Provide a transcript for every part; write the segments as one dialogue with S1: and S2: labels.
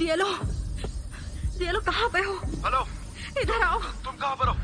S1: DLO, DLO कहाँ पे हो?
S2: हेलो,
S1: इधर आओ।
S2: तुम कहाँ पर हो?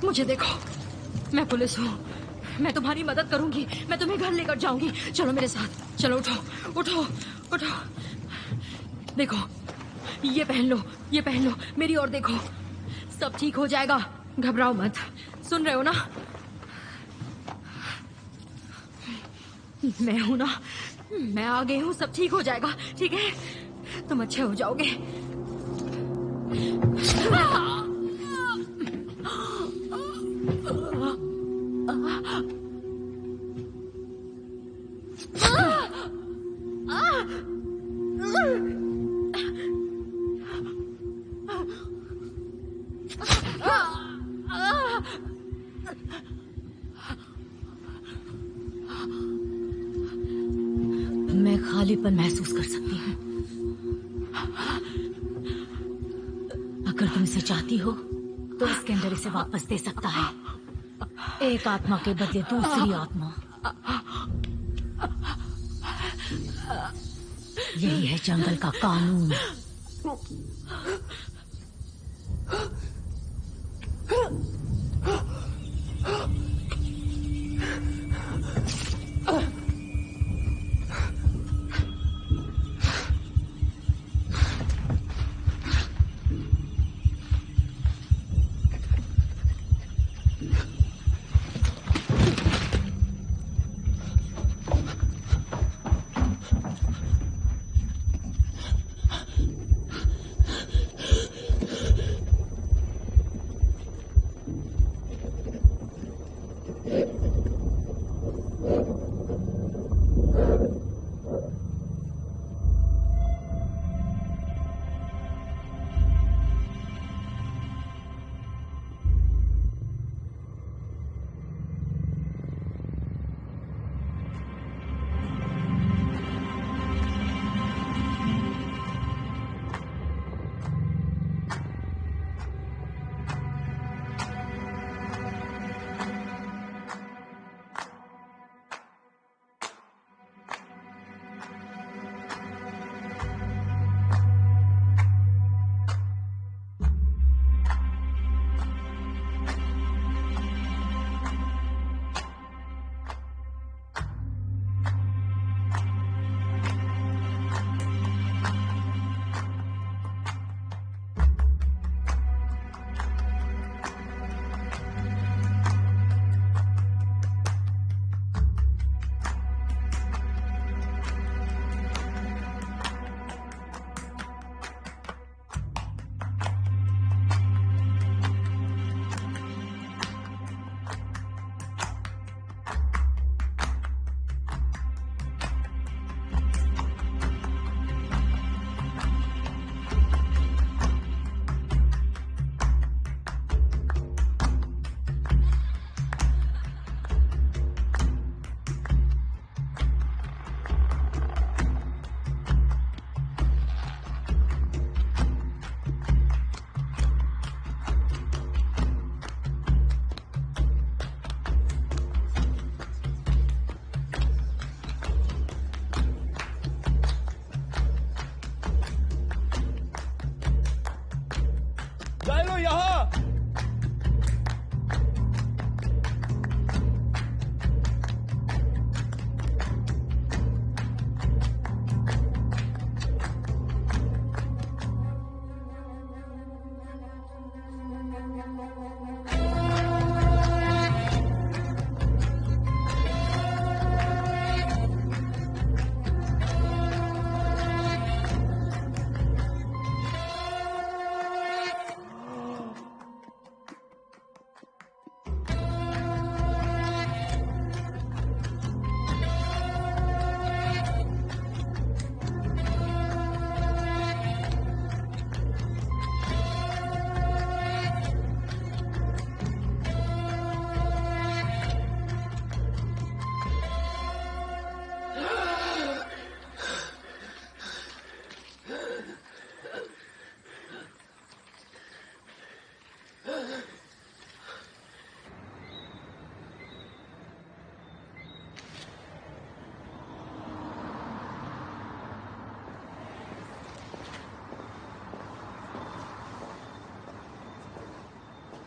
S1: मुझे देखो, मैं पुलिस हूँ। मैं तुम्हारी मदद करूंगी। मैं तुम्हें घर लेकर जाऊंगी। चलो मेरे साथ। चलो उठो, उठो, उठो। देखो, ये पहन लो, ये पहन लो। मेरी ओर देखो। सब ठीक हो जाएगा। घबराओ मत। सुन रहे हो ना? मैं हूं ना, मैं आ गई हूँ। सब ठीक हो जाएगा, ठीक है? तुम अच्छे हो जाओगे। मैं खालीपन महसूस कर सकती हूँ। अगर तुम इसे चाहती हो तो इसके अंदर इसे वापस दे सकता है। एक आत्मा के बदले दूसरी आत्मा। यही है जंगल का कानून।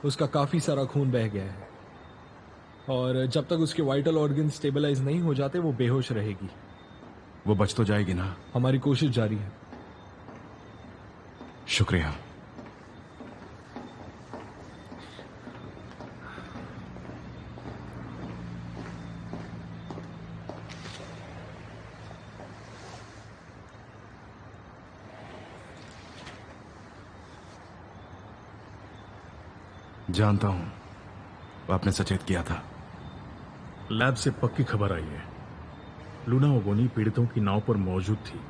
S3: उसका काफी सारा खून बह गया है और जब तक उसके वाइटल ऑर्गन स्टेबलाइज नहीं हो जाते वो बेहोश रहेगी।
S2: वो बच तो जाएगी ना?
S3: हमारी कोशिश जारी है।
S2: शुक्रिया। जानता हूं आपने सचेत किया था।
S4: लैब से पक्की खबर आई है, लूना ओगोनी पीड़ितों की नाव पर मौजूद थी।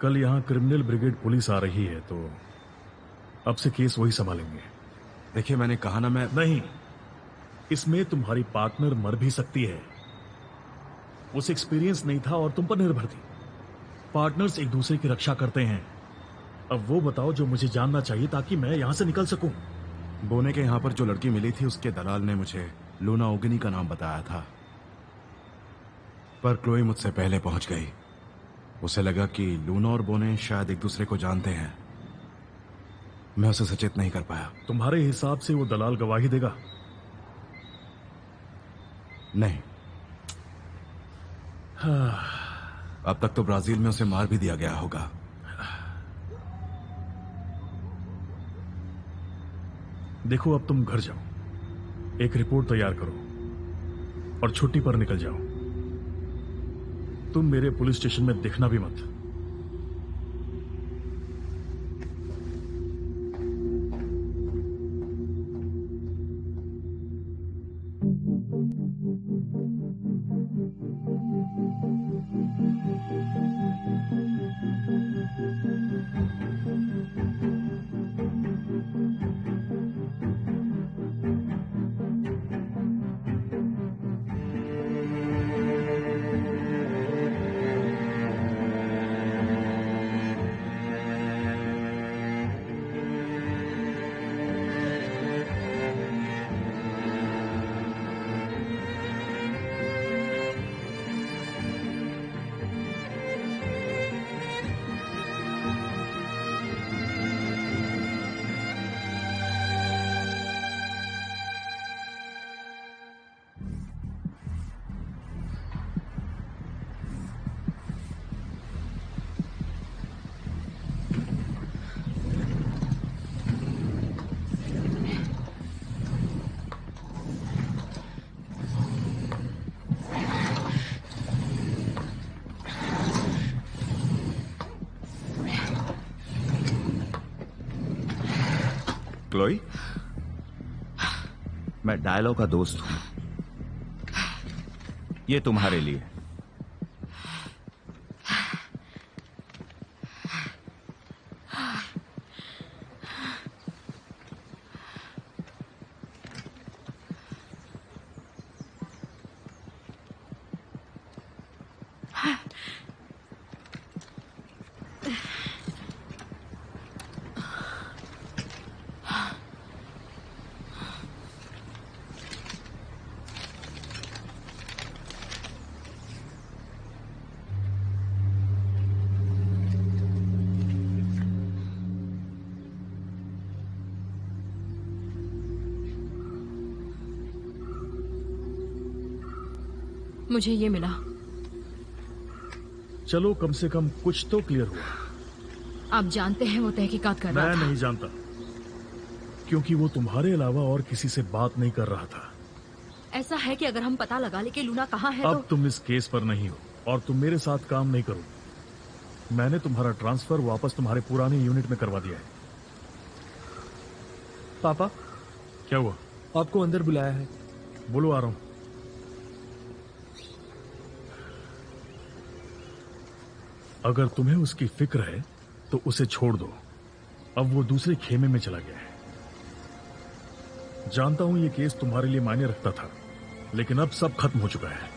S4: कल यहां क्रिमिनल ब्रिगेड पुलिस आ रही है, तो अब से केस वही संभालेंगे।
S2: देखिए, मैंने कहा ना, मैं
S4: नहीं, इसमें तुम्हारी पार्टनर मर भी सकती है। उसे एक्सपीरियंस नहीं था और तुम पर निर्भर थी। पार्टनर्स एक दूसरे की रक्षा करते हैं। अब वो बताओ जो मुझे जानना चाहिए ताकि मैं यहां से निकल सकूं।
S2: बोने के यहां पर जो लड़की मिली थी उसके दलाल ने मुझे लूना ओगनी का नाम बताया था, पर क्लोई मुझसे पहले पहुंच गई। उसे लगा कि लूना और बोने शायद एक दूसरे को जानते हैं। मैं उसे सचेत नहीं कर पाया।
S4: तुम्हारे हिसाब से वो दलाल गवाही देगा?
S2: नहीं। अब तक तो ब्राजील में उसे मार भी दिया गया होगा।
S4: देखो, अब तुम घर जाओ, एक रिपोर्ट तैयार करो और छुट्टी पर निकल जाओ। तुम मेरे पुलिस स्टेशन में दिखना भी मत।
S5: क्लोई, मैं डायलॉग का दोस्त हूं। ये तुम्हारे लिए।
S1: मुझे ये मिला।
S4: चलो, कम से कम कुछ तो क्लियर हुआ।
S1: आप जानते हैं वो तहकीकात कर रहा
S4: मैं
S1: था।
S4: नहीं जानता, क्योंकि वो तुम्हारे अलावा और किसी से बात नहीं कर रहा था।
S1: ऐसा है कि अगर हम पता लगा ले कि लूना कहाँ है
S4: अब
S1: तो
S4: तुम इस केस पर नहीं हो और तुम मेरे साथ काम नहीं करोगे। मैंने तुम्हारा ट्रांसफर वापस तुम्हारे पुराने यूनिट में करवा दिया है।
S3: पापा,
S4: क्या हुआ?
S3: आपको अंदर बुलाया है।
S4: बोलो, आ रहा हूं। अगर तुम्हें उसकी फिक्र है तो उसे छोड़ दो। अब वो दूसरे खेमे में चला गया है। जानता हूं ये केस तुम्हारे लिए मायने रखता था, लेकिन अब सब खत्म हो चुका है।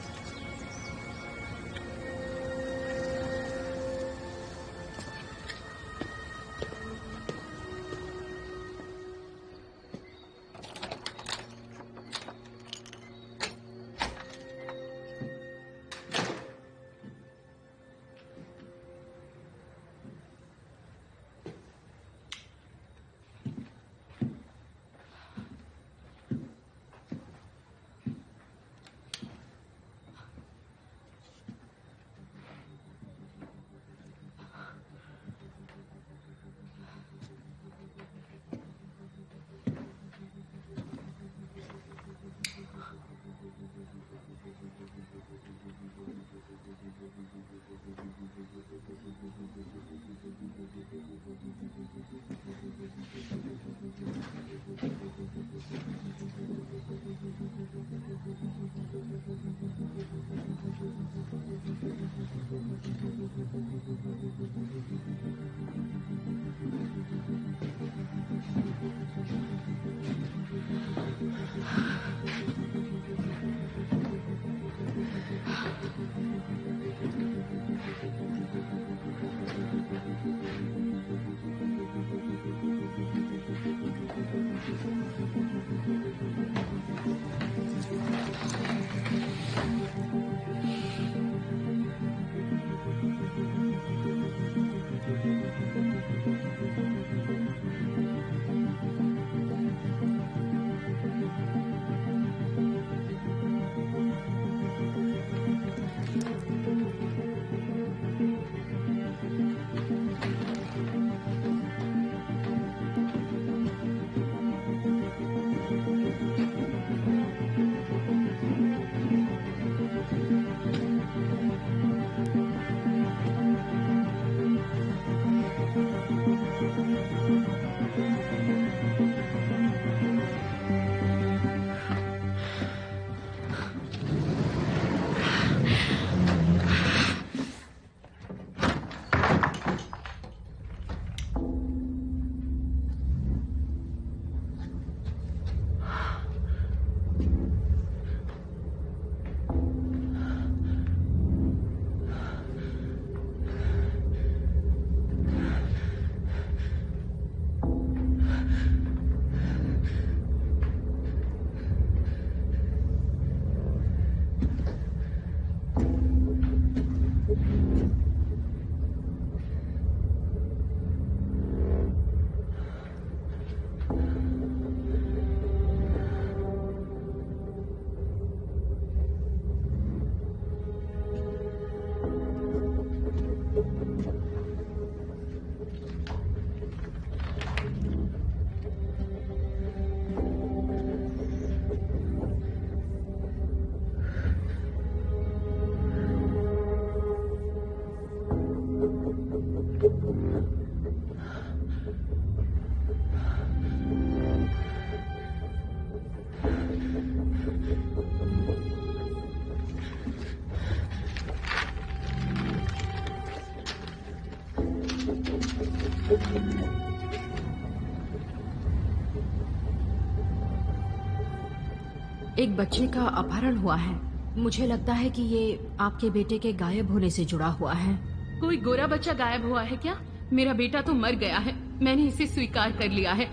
S1: एक बच्चे का अपहरण हुआ है। मुझे लगता है कि ये आपके बेटे के गायब होने से जुड़ा हुआ है।
S6: कोई गोरा बच्चा गायब हुआ है क्या? मेरा बेटा तो मर गया है, मैंने इसे स्वीकार कर लिया है।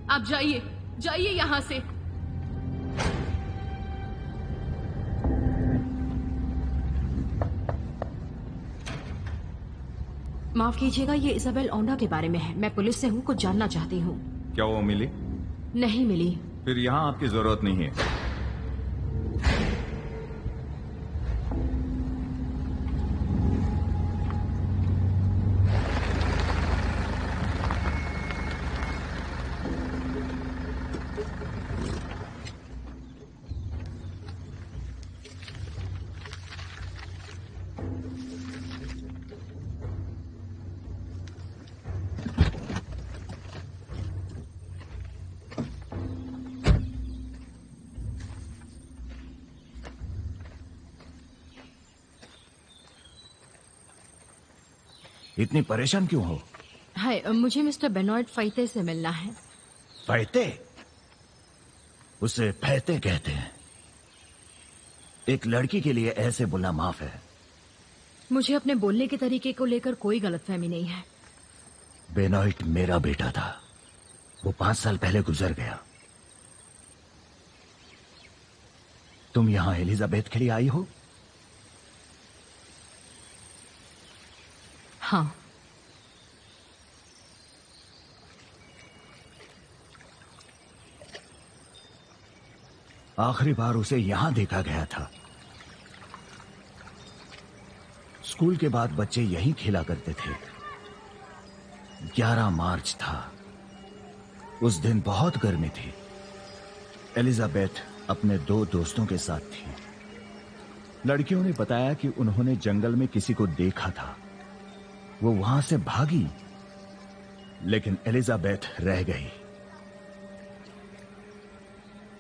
S6: आप जाइए, जाइए यहाँ से।
S1: माफ कीजिएगा, ये इजाबेल ओंडा के बारे में है। मैं पुलिस से हूँ, कुछ जानना चाहती हूँ।
S5: क्या वो मिली?
S1: नहीं मिली।
S5: फिर यहाँ आपकी जरूरत नहीं है।
S7: इतनी परेशान क्यों हो?
S1: हाय, मुझे मिस्टर बेनॉर्ड फाइते से मिलना है।
S7: फैते? उसे फैते कहते हैं। एक लड़की के लिए ऐसे बोलना माफ है।
S1: मुझे अपने बोलने के तरीके को लेकर कोई गलतफहमी नहीं है।
S7: बेनॉइट मेरा बेटा था, वो 5 साल पहले गुजर गया। तुम यहां एलिजाबेथ के लिए आई हो?
S1: हाँ।
S7: आखिरी बार उसे यहां देखा गया था। स्कूल के बाद बच्चे यहीं खेला करते थे। 11 मार्च था। उस दिन बहुत गर्मी थी। एलिजाबेथ अपने 2 दोस्तों के साथ थी।
S5: लड़कियों ने बताया कि उन्होंने जंगल में किसी को देखा था।
S7: वो वहां से भागी, लेकिन एलिजाबेथ रह गई।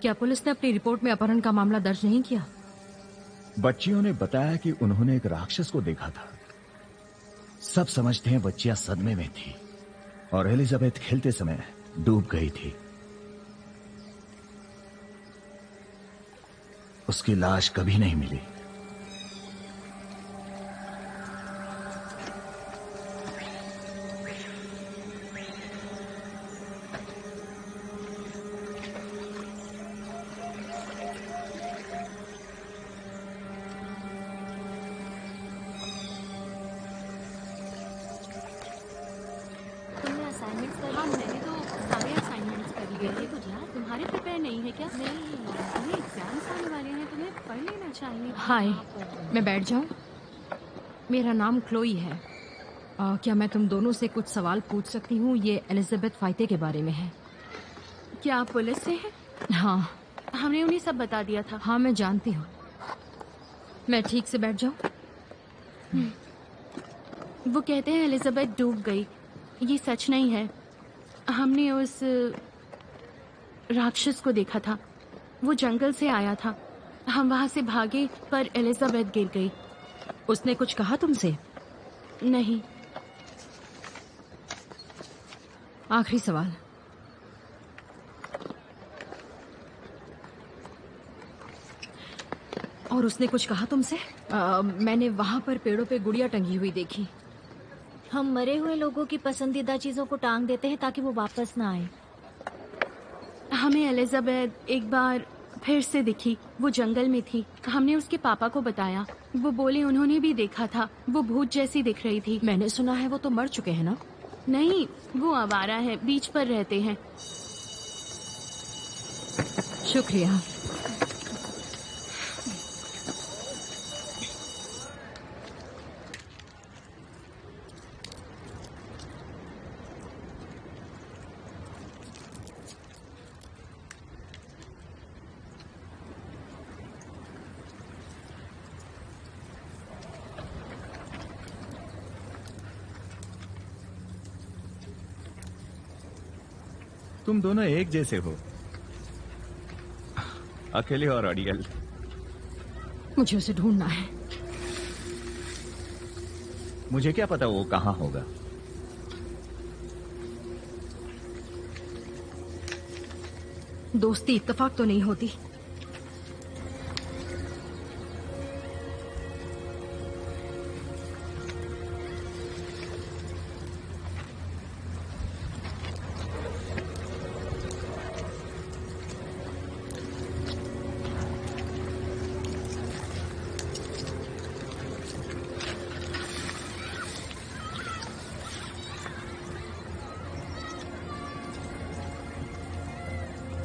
S1: क्या पुलिस ने अपनी रिपोर्ट में अपहरण का मामला दर्ज नहीं किया?
S5: बच्चियों ने बताया कि उन्होंने एक राक्षस को देखा था।
S7: सब समझते हैं बच्चियां सदमे में थी और एलिजाबेथ खेलते समय डूब गई थी। उसकी लाश कभी नहीं मिली।
S1: हाय, मैं बैठ जाऊं? मेरा नाम क्लोई है। क्या मैं तुम दोनों से कुछ सवाल पूछ सकती हूँ? ये एलिजाबेथ फाइते के बारे में है।
S6: क्या आप पुलिस से हैं?
S1: हाँ।
S6: हमने उन्हें सब बता दिया था।
S1: हाँ, मैं जानती हूँ। मैं ठीक से बैठ जाऊं?
S6: वो कहते हैं एलिजाबेथ डूब गई। ये सच नहीं है। हमने उस राक्षस को देखा था। वो जंगल से आया था। हम वहां से भागे पर एलिजाबेथ गिर गई।
S1: उसने कुछ कहा तुमसे?
S6: नहीं।
S1: आखिरी सवाल। और उसने कुछ कहा तुमसे? मैंने वहां पर पेड़ों पे गुड़िया टंगी हुई देखी।
S8: हम मरे हुए लोगों की पसंदीदा चीजों को टांग देते हैं ताकि वो वापस ना आए।
S6: हमें एलिजाबेथ एक बार फिर से दिखी। वो जंगल में थी। हमने उसके पापा को बताया। वो बोले उन्होंने भी देखा था। वो भूत जैसी दिख रही थी।
S1: मैंने सुना है वो तो मर चुके हैं ना?
S6: नहीं, वो आवारा है, बीच पर रहते हैं।
S1: शुक्रिया।
S5: तुम दोनों एक जैसे हो, अकेले और अड़ियल।
S1: मुझे उसे ढूंढना है।
S5: मुझे क्या पता वो कहाँ होगा।
S1: दोस्ती इत्तेफाक तो नहीं होती।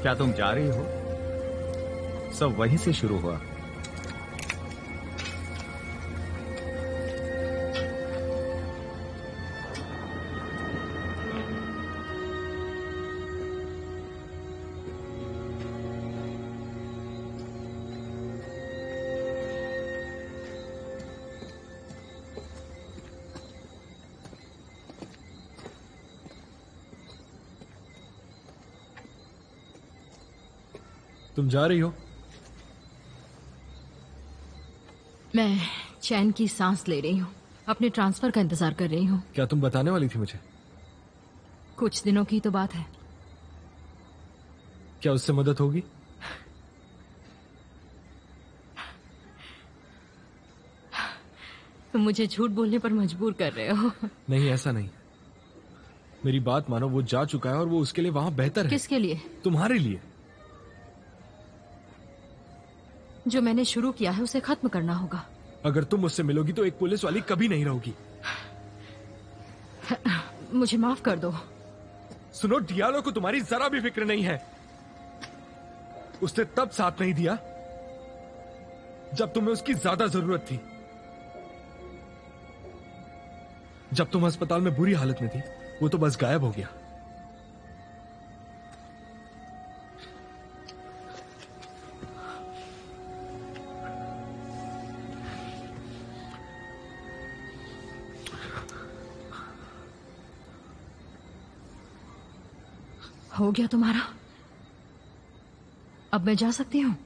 S5: क्या तुम जा रही हो? सब वहीं से शुरू हुआ।
S3: तुम जा रही हो?
S1: मैं चैन की सांस ले रही हूँ, अपने ट्रांसफर का इंतजार कर रही हूँ।
S3: क्या तुम बताने वाली थी मुझे?
S1: कुछ दिनों की तो बात है।
S3: क्या उससे मदद होगी?
S1: तुम मुझे झूठ बोलने पर मजबूर कर रहे हो।
S3: नहीं, ऐसा नहीं। मेरी बात मानो, वो जा चुका है और वो उसके लिए वहां बेहतर है।
S1: किसके लिए?
S3: तुम्हारे लिए।
S1: जो मैंने शुरू किया है उसे खत्म करना होगा।
S3: अगर तुम मुझसे मिलोगी तो एक पुलिस वाली कभी नहीं रहोगी।
S1: मुझे माफ कर दो।
S3: सुनो, डियालो को तुम्हारी जरा भी फिक्र नहीं है। उसने तब साथ नहीं दिया जब तुम्हें उसकी ज्यादा जरूरत थी। जब तुम अस्पताल में बुरी हालत में थी, वो तो बस गायब हो गया।
S1: हो गया तुम्हारा? अब मैं जा सकती हूँ?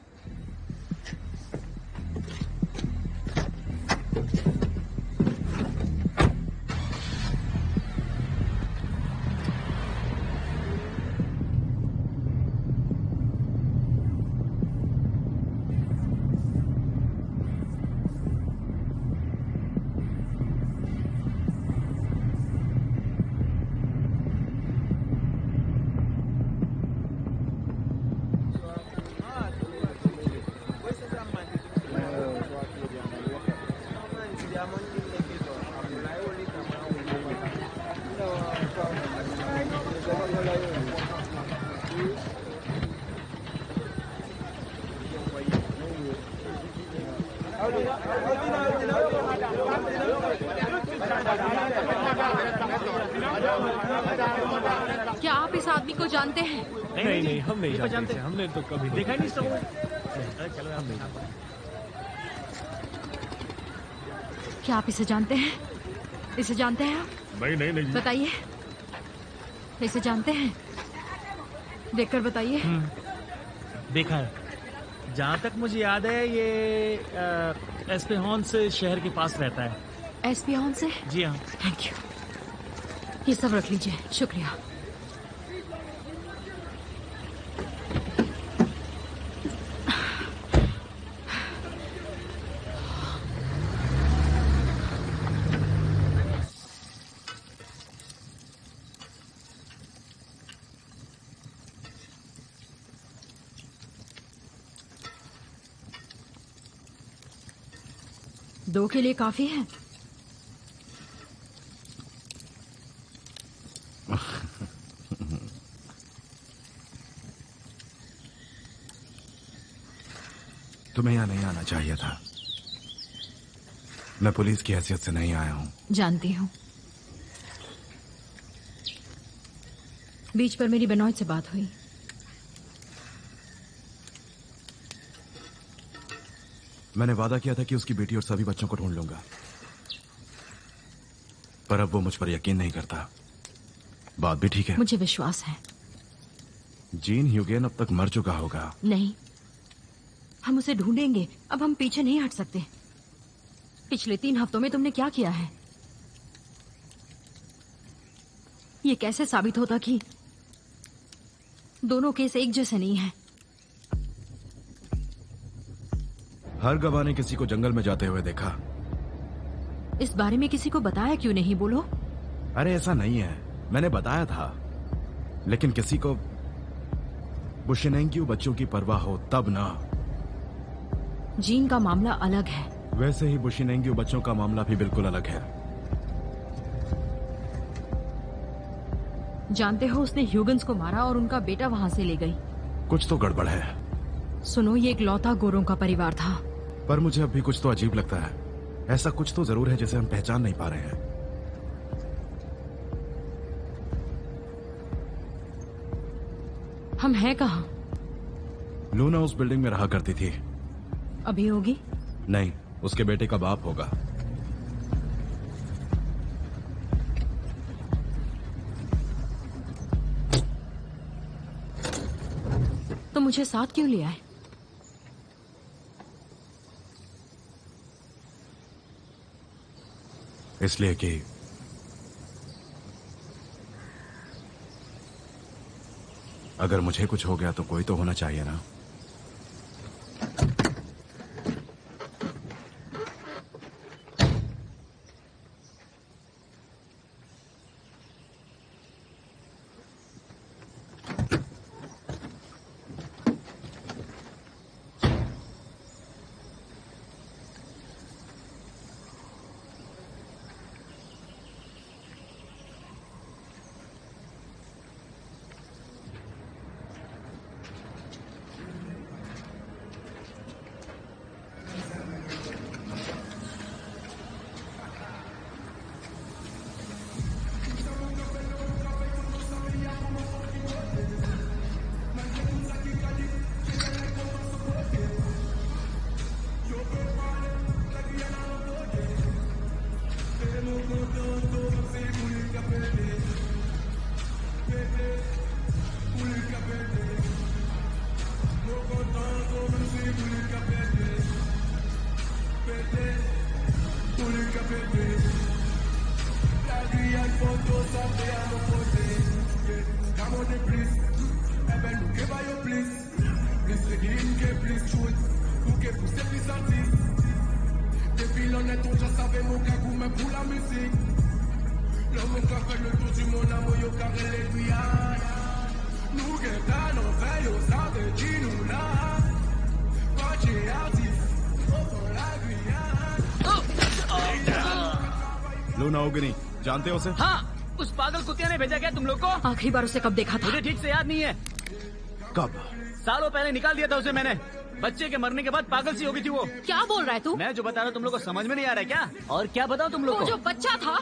S1: क्या आप इस आदमी को जानते हैं?
S3: नहीं नहीं, हम नहीं जानते। हमने तो कभी देखा नहीं।
S4: चलो
S3: हम नहीं।
S1: क्या आप इसे जानते हैं? इसे जानते हैं आप?
S4: नहीं नहीं नहीं।
S1: बताइए, इसे जानते हैं? देखकर बताइए।
S4: देखा है। जहाँ तक मुझे याद है ये एस्पेहॉन से शहर के पास रहता है।
S1: एस्पियन से?
S4: जी हाँ।
S1: Thank you. ये सब रख लीजिए, शुक्रिया। दो के लिए काफी है?
S2: तुम्हें यहाँ नहीं आना चाहिए था। मैं पुलिस की हैसियत से नहीं आया हूँ।
S1: जानती हूँ। बीच पर मेरी बेनॉइट से बात हुई।
S2: मैंने वादा किया था कि उसकी बेटी और सभी बच्चों को ढूंढ लूंगा, पर अब वो मुझ पर यकीन नहीं करता। बात भी ठीक है।
S1: मुझे विश्वास है।
S2: जीन ह्यूगेन अब तक मर चुका होगा।
S1: नहीं, हम उसे ढूंढेंगे। अब हम पीछे नहीं हट सकते। पिछले 3 हफ्तों में तुमने क्या किया है? ये कैसे साबित होता कि दोनों केस एक जैसे नहीं हैं।
S2: हर गवाह ने किसी को जंगल में जाते हुए देखा।
S1: इस बारे में किसी को बताया क्यों नहीं, बोलो?
S2: अरे ऐसा नहीं है, मैंने बताया था, लेकिन किसी को बुशिनेंग्यू बच्चों की परवाह हो तब ना।
S1: जीन का मामला अलग है।
S2: वैसे ही बुशिनेंग्यू बच्चों का मामला भी बिल्कुल अलग है।
S1: जानते हो, उसने ह्यूगन्स को मारा और उनका बेटा वहां से ले गई।
S2: कुछ तो गड़बड़ है।
S1: सुनो, ये एक लौता गोरों का परिवार था।
S2: पर मुझे अब भी कुछ तो अजीब लगता है। ऐसा कुछ तो जरूर है जिसे हम पहचान नहीं पा रहे हैं।
S1: हम हैं कहाँ?
S2: लूना उस बिल्डिंग में रहा करती थी।
S1: अभी होगी?
S2: नहीं, उसके बेटे का बाप होगा।
S1: तो मुझे साथ क्यों लिया है?
S2: इसलिए कि अगर मुझे कुछ हो गया तो कोई तो होना चाहिए ना। लूना ओगनी, जानते हो उसे?
S9: हाँ, उस पागल कुत्ते ने भेजा क्या तुम लोग को?
S1: आखिरी बार उसे कब देखा था?
S9: मुझे ठीक से याद नहीं है।
S2: कब?
S9: सालों पहले निकाल दिया था उसे मैंने। बच्चे के मरने के बाद पागल सी हो गई थी वो।
S1: क्या बोल रहा है तू?
S9: मैं जो बता रहा हूँ तुम लोग को समझ में नहीं आ रहा है क्या? और क्या बताओ तुम लोग
S1: वो
S9: को?
S1: जो बच्चा था,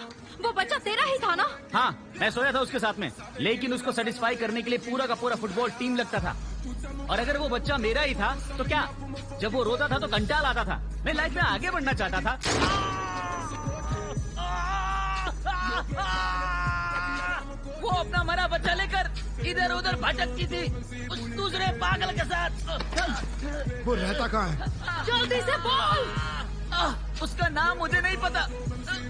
S1: वो बच्चा तेरा ही था ना?
S9: हाँ, मैं सोया था उसके साथ में, लेकिन उसको सेटिस्फाई करने के लिए पूरा का पूरा फुटबॉल टीम लगता था। और अगर वो बच्चा मेरा ही था तो क्या? जब वो रोता था तो कंटाल आता था। मैं लाइफ में आगे बढ़ना चाहता था। वो अपना मरा बच्चा लेकर इधर उधर भटकती थी उस दूसरे पागल के साथ।
S10: वो रहता कहाँ है?
S1: जल्दी से बोल।
S9: उसका नाम मुझे नहीं पता।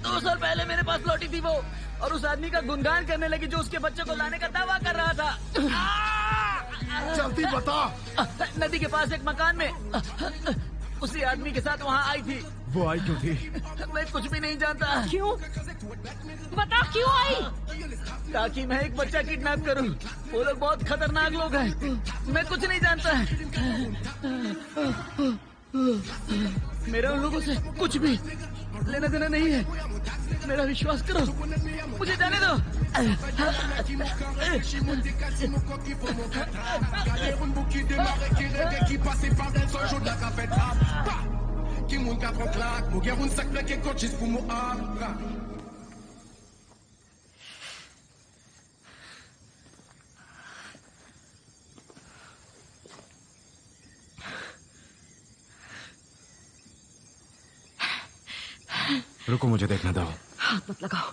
S9: 2 साल पहले मेरे पास लौटी थी वो, और उस आदमी का गुणगान करने लगी जो उसके बच्चे को लाने का दावा कर रहा था।
S10: जल्दी बता।
S9: नदी के पास एक मकान में उसी आदमी के साथ वहाँ आई थी।
S2: वो आई क्यों थी?
S9: मैं कुछ भी नहीं जानता।
S1: क्यों? बता, क्यों आई?
S9: ताकि मैं एक बच्चा किडनैप करूं। वो लोग बहुत खतरनाक लोग हैं। मैं कुछ नहीं जानता। मेरा उन लोगों से कुछ भी लेना देना नहीं है। मेरा विश्वास करो, मुझे जाने दो।
S2: रुको, मुझे देखने दो।
S1: हाथ मत लगाओ।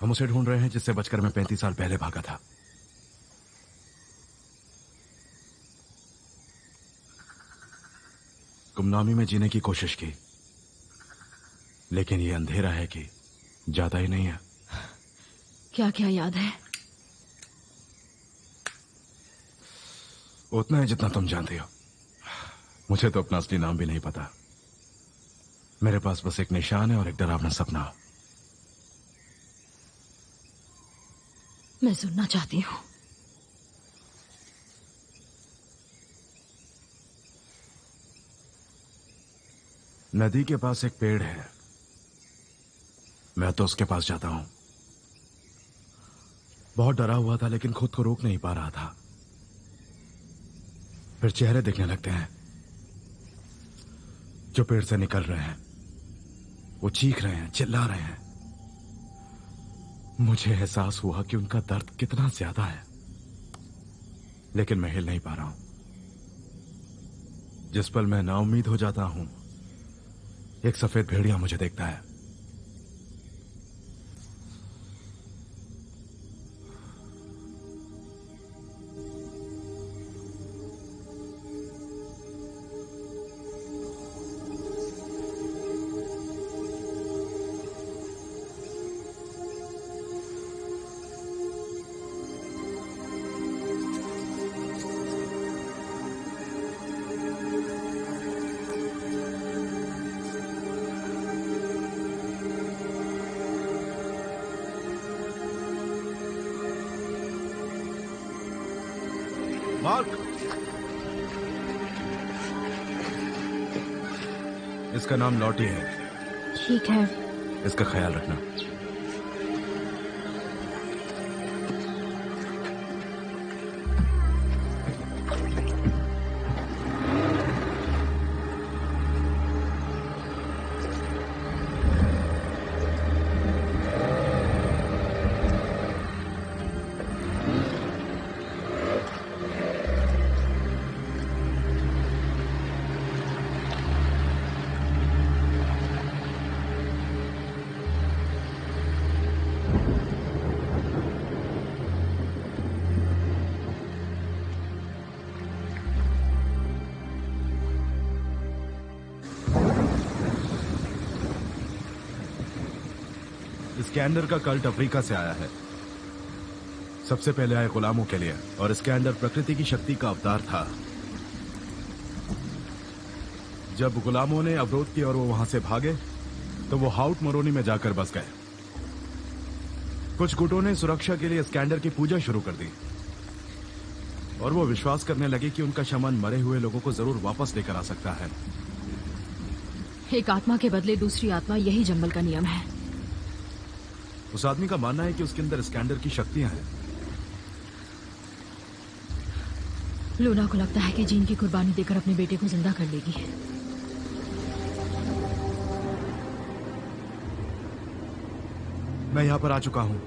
S2: हम उसे ढूंढ रहे हैं जिससे बचकर मैं 35 साल पहले भागा था। गुमनामी में जीने की कोशिश की, लेकिन ये अंधेरा है कि ज्यादा ही नहीं है।
S1: क्या क्या याद है?
S2: उतना है जितना तुम जानती हो। मुझे तो अपना असली नाम भी नहीं पता। मेरे पास बस एक निशान है और एक डरावना सपना।
S1: मैं सुनना चाहती हूँ।
S2: नदी के पास एक पेड़ है, मैं तो उसके पास जाता हूं। बहुत डरा हुआ था लेकिन खुद को रोक नहीं पा रहा था। फिर चेहरे दिखने लगते हैं जो पेड़ से निकल रहे हैं। वो चीख रहे हैं, चिल्ला रहे हैं। मुझे एहसास हुआ कि उनका दर्द कितना ज्यादा है, लेकिन मैं हिल नहीं पा रहा हूं। जिस पल मैं नाउम्मीद हो जाता हूं, एक सफेद भेड़िया मुझे देखता है।
S10: मार्क,
S2: इसका नाम लॉटी है।
S6: ठीक है।
S2: इसका ख्याल रखना। स्कैंडर का कल्ट अफ्रीका से आया है। सबसे पहले आए गुलामों के लिए, और स्कैंडर प्रकृति की शक्ति का अवतार था। जब गुलामों ने अवरोध किया और वो वहां से भागे, तो वो हाउट मरोनी में जाकर बस गए। कुछ गुटों ने सुरक्षा के लिए स्कैंडर की पूजा शुरू कर दी, और वो विश्वास करने लगे कि उनका शमन मरे हुए लोगों को जरूर वापस लेकर आ सकता है।
S1: एक आत्मा के बदले दूसरी आत्मा, यही जंगल का नियम है।
S2: उस आदमी का मानना है कि उसके अंदर स्कैंडर की शक्तियां हैं।
S1: लूना को लगता है कि जीन की कुर्बानी देकर अपने बेटे को जिंदा कर लेगी।
S2: मैं यहां पर आ चुका हूं।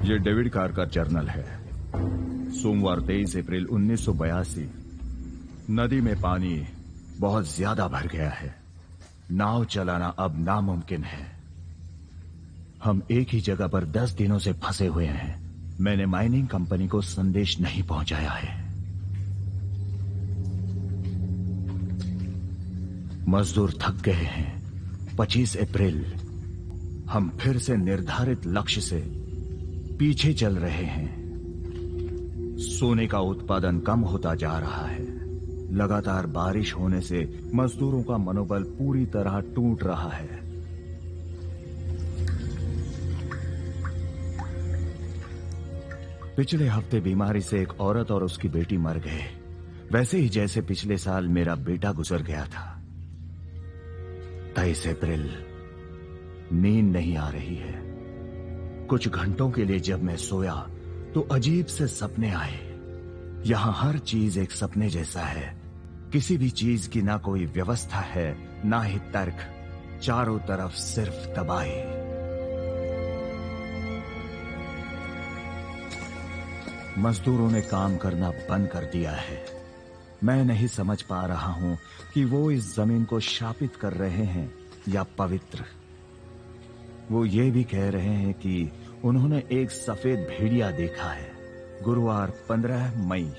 S5: ये डेविड कार का जर्नल है। सोमवार 23 अप्रैल 1982। नदी में पानी बहुत ज्यादा भर गया है। नाव चलाना अब नामुमकिन है। हम एक ही जगह पर 10 दिनों से फंसे हुए हैं। मैंने माइनिंग कंपनी को संदेश नहीं पहुंचाया है। मजदूर थक गए हैं। 25 अप्रैल हम फिर से निर्धारित लक्ष्य से पीछे चल रहे हैं। सोने का उत्पादन कम होता जा रहा है। लगातार बारिश होने से मजदूरों का मनोबल पूरी तरह टूट रहा है। पिछले हफ्ते बीमारी से एक औरत और उसकी बेटी मर गए, वैसे ही जैसे पिछले साल मेरा बेटा गुजर गया था। 23 अप्रैल नींद नहीं आ रही है। कुछ घंटों के लिए जब मैं सोया तो अजीब से सपने आए। यहां हर चीज एक सपने जैसा है। किसी भी चीज की ना कोई व्यवस्था है, ना ही तर्क। चारों तरफ सिर्फ तबाही। मजदूरों ने काम करना बंद कर दिया है। मैं नहीं समझ पा रहा हूं कि वो इस जमीन को शापित कर रहे हैं या पवित्र। वो ये भी कह रहे हैं कि उन्होंने एक सफेद भेड़िया देखा है। गुरुवार 15 मई।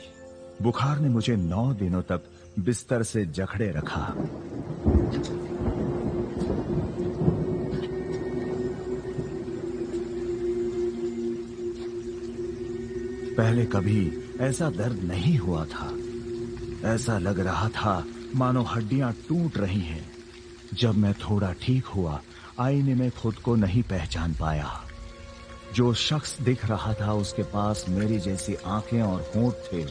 S5: बुखार ने मुझे 9 दिनों तक बिस्तर से जकड़े रखा। पहले कभी ऐसा दर्द नहीं हुआ था। ऐसा लग रहा था मानो हड्डियां टूट रही हैं। जब मैं थोड़ा ठीक हुआ, आईने में खुद को नहीं पहचान पाया। जो शख्स दिख रहा था उसके पास मेरी जैसी आंखें और होंठ थे,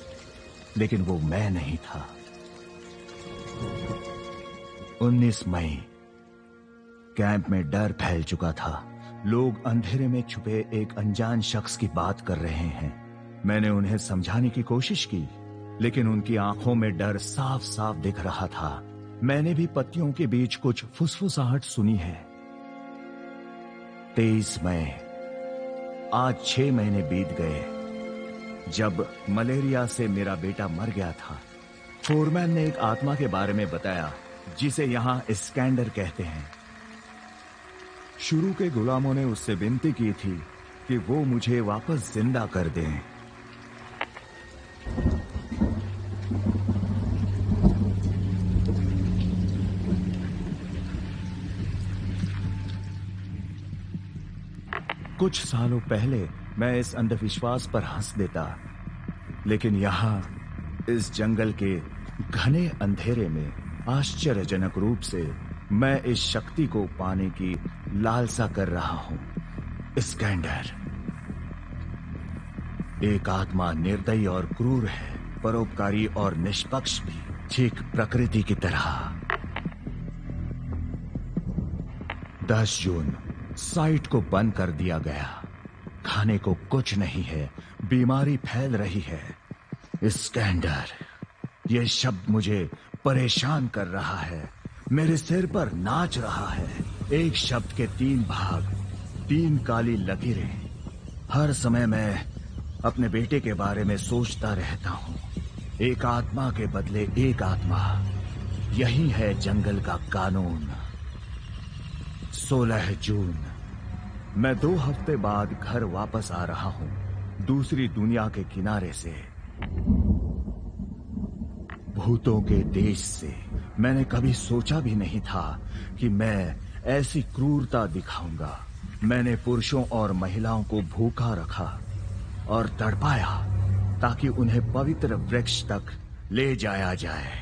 S5: लेकिन वो मैं नहीं था। 19 मई। कैंप में डर फैल चुका था। लोग अंधेरे में छुपे एक अनजान शख्स की बात कर रहे हैं। मैंने उन्हें समझाने की कोशिश की, लेकिन उनकी आंखों में डर साफ साफ दिख रहा था। मैंने भी पत्तियों के बीच कुछ फुसफुसाहट सुनी है। 23 मई। आज 6 महीने बीत गए जब मलेरिया से मेरा बेटा मर गया था। फोरमैन ने एक आत्मा के बारे में बताया जिसे यहां स्कैंडर कहते हैं। शुरू के गुलामों ने उससे विनती की थी कि वो मुझे वापस जिंदा कर दें। कुछ सालों पहले मैं इस अंधविश्वास पर हंस देता, लेकिन यहां इस जंगल के घने अंधेरे में आश्चर्यजनक रूप से मैं इस शक्ति को पाने की लालसा कर रहा हूं। स्कैंडर एक आत्मा निर्दयी और क्रूर है, परोपकारी और निष्पक्ष भी, ठीक प्रकृति की तरह। 10 जून। साइट को बंद कर दिया गया। खाने को कुछ नहीं है, बीमारी फैल रही है। स्कैंडर, यह शब्द मुझे परेशान कर रहा है, मेरे सिर पर नाच रहा है। एक शब्द के 3 भाग, 3 काली लकीरें। हर समय मैं अपने बेटे के बारे में सोचता रहता हूं। एक आत्मा के बदले एक आत्मा, यही है जंगल का कानून। 16 जून। मैं 2 हफ्ते बाद घर वापस आ रहा हूं, दूसरी दुनिया के किनारे से, भूतों के देश से। मैंने कभी सोचा भी नहीं था कि मैं ऐसी क्रूरता दिखाऊंगा। मैंने पुरुषों और महिलाओं को भूखा रखा और तड़पाया ताकि उन्हें पवित्र वृक्ष तक ले जाया जाए।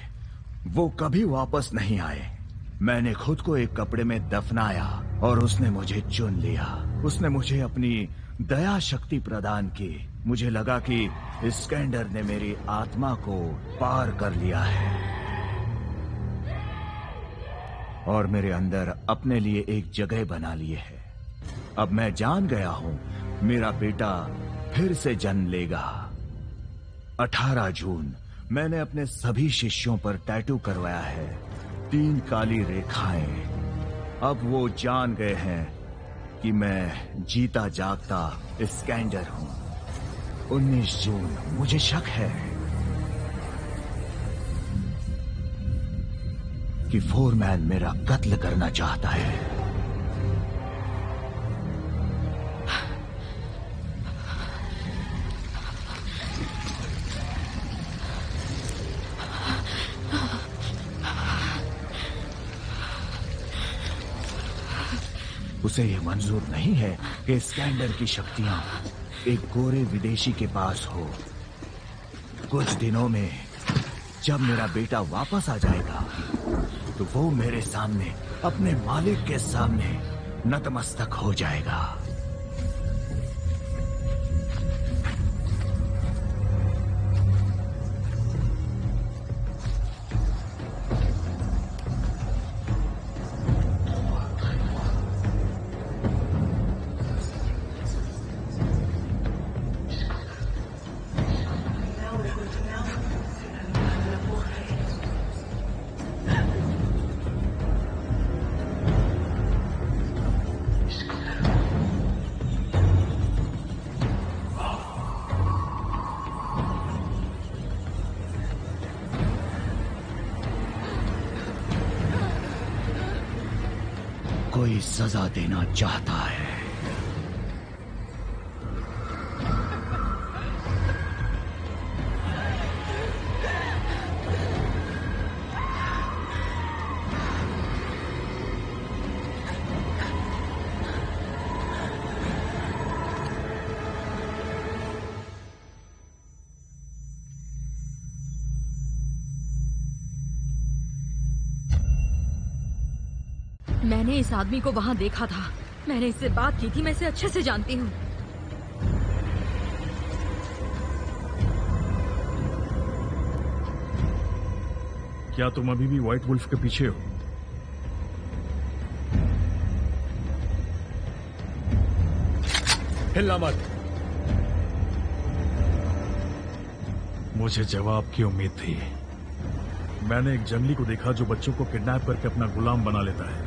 S5: वो कभी वापस नहीं आए। मैंने खुद को एक कपड़े में दफनाया और उसने मुझे चुन लिया। उसने मुझे अपनी दया शक्ति प्रदान की। मुझे लगा कि स्कैंडर ने मेरी आत्मा को पार कर लिया है और मेरे अंदर अपने लिए एक जगह बना ली है। अब मैं जान गया हूं, मेरा बेटा फिर से जन्म लेगा। 18 जून। मैंने अपने सभी शिष्यों पर टैटू करवाया है, 3 काली रेखाएं। अब वो जान गए हैं कि मैं जीता जागता स्कैंडर हूं।
S7: 19 जून। मुझे शक है कि फोरमैन मेरा कत्ल करना चाहता है। उसे यह मंजूर नहीं है कि स्कैंडर की शक्तियां एक गोरे विदेशी के पास हो। कुछ दिनों में जब मेरा बेटा वापस आ जाएगा तो वो मेरे सामने, अपने मालिक के सामने नतमस्तक हो जाएगा। कोई सजा देना चाहता है।
S1: मैंने इस आदमी को वहां देखा था। मैंने इससे बात की थी। मैं इसे अच्छे से जानती हूँ।
S4: क्या तुम अभी भी व्हाइट वुल्फ के पीछे हो?
S3: हिलना मत।
S4: मुझे जवाब की उम्मीद थी। मैंने एक जंगली को देखा जो बच्चों को किडनैप करके अपना गुलाम बना लेता है।